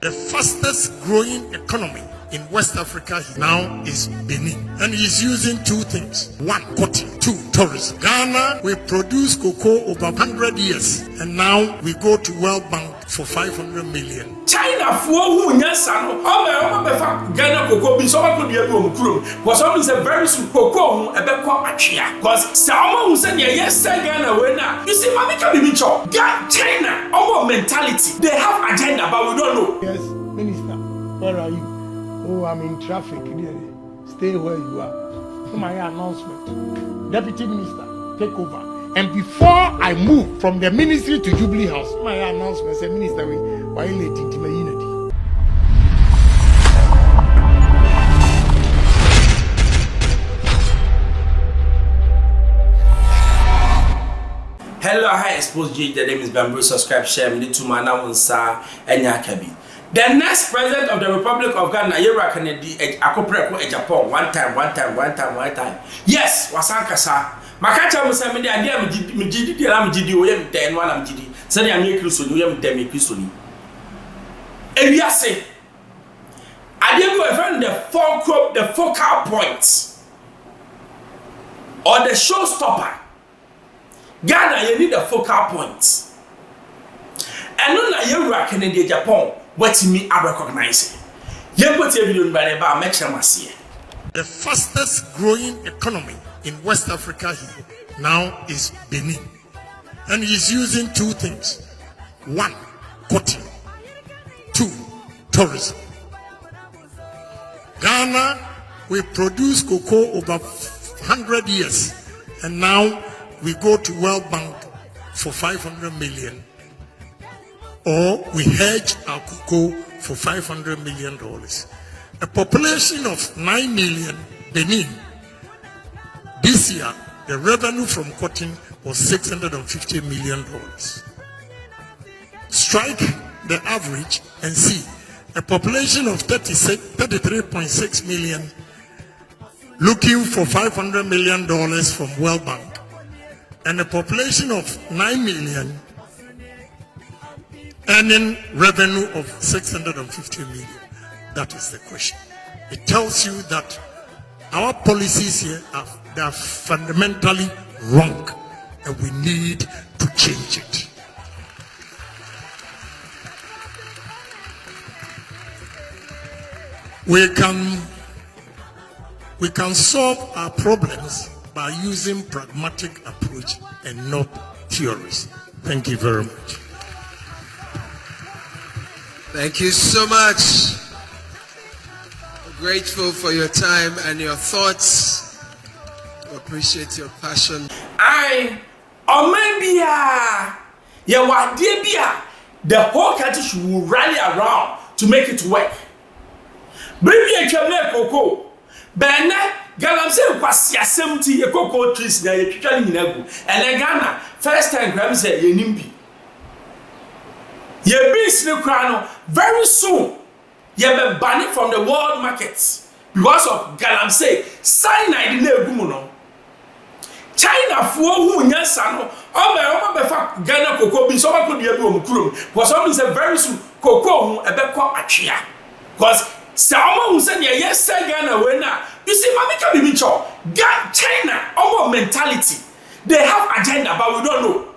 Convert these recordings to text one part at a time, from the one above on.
The fastest growing economy in West Africa now is Benin. And he's using two things. One, cotton. Two, tourism. Ghana, we produce cocoa over 100 years. And now we go to World Bank for 500 million. China for who nyasano befa Ghana cocoa be so could be because something is a very soon cocoa ebeko atwea because some who say yes Ghana we na you see mama can be chop China our mentality they have agenda but we don't know. Yes, Minister, where are you? Oh, I'm in traffic. Stay where you are. My announcement. Deputy Minister, take over. And before I move from the ministry to Jubilee House, my announcement said, Minister, why are you letting me unity? Hello, hi, Xposed. The name is Bamboo. Subscribe, share, me to my name and Yakabi. The next president of the Republic of Ghana, Yera Kennedy, Akopreko, Japan, one time. Yes, Wasankasa. Makacha musa me dia dia me gidi dia la me gidi o yem den wa na me gidi se dia me kristo ni yem dem me kristo ni ewiase ade go event the focal point or the showstopper. Ghana you need a focal point and no na Yera Kennedy Japan what me I recognize yem put a video by the ba me chemase. The fastest growing economy in West Africa now is Benin. And he's using two things. One, cotton. Two, tourism. Ghana, we produce cocoa over 100 years. And now we go to World Bank for 500 million. Or we hedge our cocoa for $500 million. A population of 9 million, Benin. This year, the revenue from cotton was $650 million. Strike the average and see a population of 33.6 million looking for $500 million from World Bank, and a population of 9 million earning revenue of $650 million. That is the question. It tells you that our policies here are fundamentally wrong, and we need to change it. We can solve our problems by using pragmatic approach and not theories. Thank you very much. Thank you so much. Grateful for your time and your thoughts. Appreciate your passion. The whole country should rally around to make it work. Baby, I can make cocoa. Benin, Ghana say kwasi asem a cocoa trees na ye twitwa ni nagu. And Ghana first time gram say ye nimbi. Ye beans ne kra no very soon. You be banned from the world markets because of galamsey cyanide na egum no. China for who nyasa no befa Ghana cocoa be so could be kurom because something is a very soon cocoa ebeko atwea because some who say yes Ghana we na you see mama can be chop China our mentality they have agenda but we don't know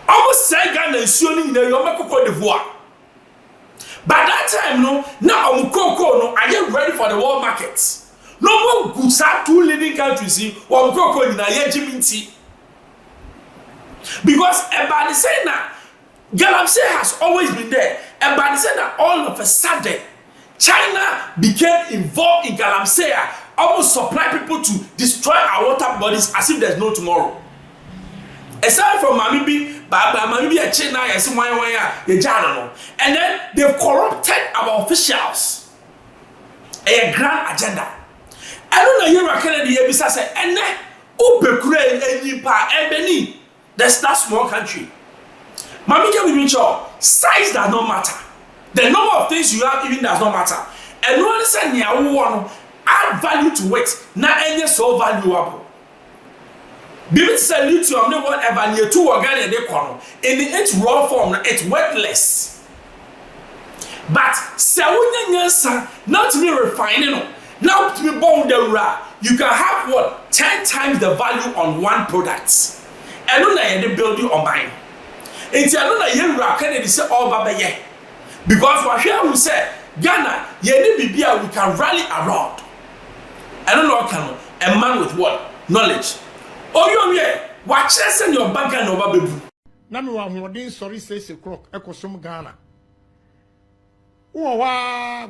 almost say Ghana is showing the Cote d'Ivoire. By that time, now cocoa, are you ready for the world markets? No more goods are two leading countries in cocoa in a because everybody say now, galamsey has always been there. Everybody say that all of a sudden, China became involved in galamsey, almost supply people to destroy our water bodies as if there's no tomorrow. Aside from Mamibi, a China, and then they've corrupted our officials. A grand agenda. I don't know Yera Kennedy Ebisa say, and then Ubekure and Benin. That's that small country. Mamika will be sure size does not matter. The number of things you have even does not matter. And no one said one add value to it. Not any so valuable. Bibi say lithium ne whatever near two organ de kono in its raw form it's worthless. But se wonya nyansa not to be refining no. Now to be born the ra, you can have what 10 times the value on one product. And no na ye build you on mine. Enti ano na ye ra can dey say all baba ye. Because what who say Ghana ye ni bibia we can rally around. I don't know can a man with what knowledge. Oh you watch send your bank and over baby. Na me wa hoden sorry say clock ekosom Ghana. Wa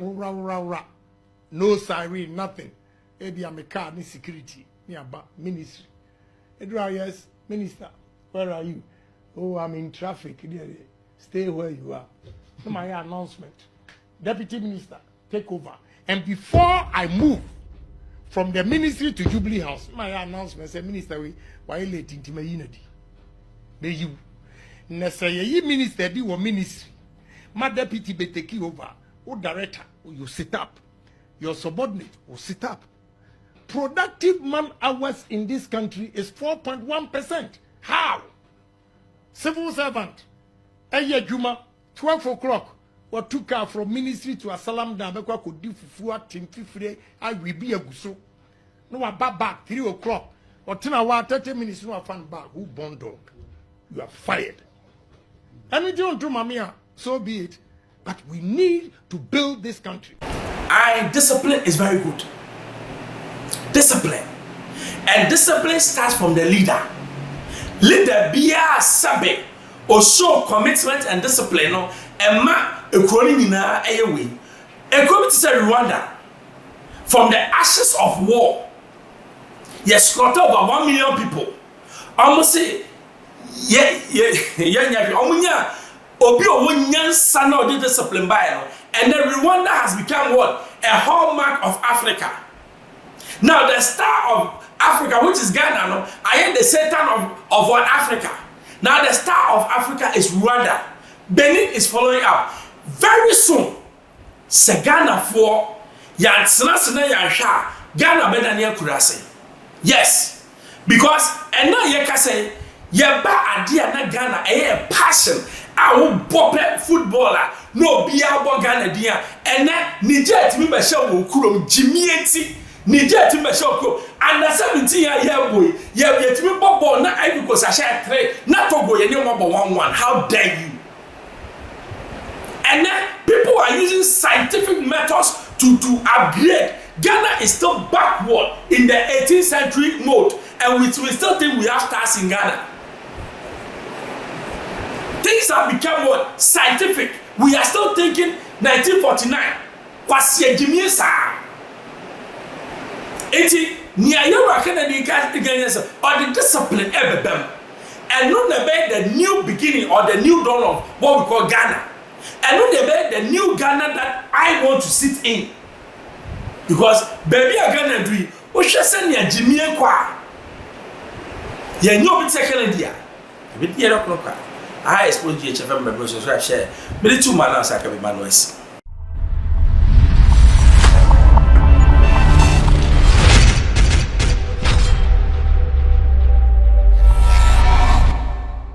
no siren, nothing. Ebi a me car ni security ni aba ministry. Edra yes, minister, where are you? Oh, I'm in traffic. Stay where you are. So my announcement. Deputy Minister, take over. And before I move from the ministry to Jubilee House, my announcement said, Minister, why late into my unity? May you. Nesay minister di or ministry. My deputy be take over. O director, you sit up. Your subordinate will sit up. Productive man hours in this country is 4.1%. How? Civil servant, Eye Juma, 12 o'clock, or took car from ministry to Asalam Dabekwa could do for Tim Fifre, I will be a guso. No, I back 3 o'clock, or 10 hours, 30 minutes, no, I found back. Who born dog? You are fired. And we don't do Mamia, so be it. But we need to build this country. Discipline is very good. Discipline. And discipline starts from the leader. Leader be a sabe or show commitment and discipline. No, and ma a chronic in our airway. A committee said Rwanda from the ashes of war. Yes, slaughtered over 1 million people. Almost say, yeah, Obi Owunyan son of the discipline by. And then Rwanda has become what? A hallmark of Africa. Now the star of Africa, which is Ghana, no, I am the Satan of what Africa. Now the star of Africa is Rwanda. Benin is following up. Very soon, se Ghana for Yansana Yansha, Ghana Bedania Kurase. Yes. Because and now you can say, Yeba idea na Ghana a passion. I will bop footballer. No be about Ghana dia. And then Niger to me by show Kurum Jimmy Enti. Niger to me show and the 17-year boy. Yeah, to me ball na I because I share trade. Not Togo you know about 1-1. How dare you? And then people are using scientific methods to upgrade. Ghana is still backward in the 18th century mode, and we still think we have stars in Ghana. Things have become what? Scientific. We are still thinking 1949. Kwasi Ejimi sa. Eti ni ayewa Kennedy against or the discipline ebebem. And not the new beginning or the new dawn of what we call Ghana. And not the new Ghana that I want to sit in. Because baby a Ghana do o hwe send ya Jimmy kwa. Ya nyo bi second dia. Bi dia rock I expose you to member so share. But the two man answer can be manuals.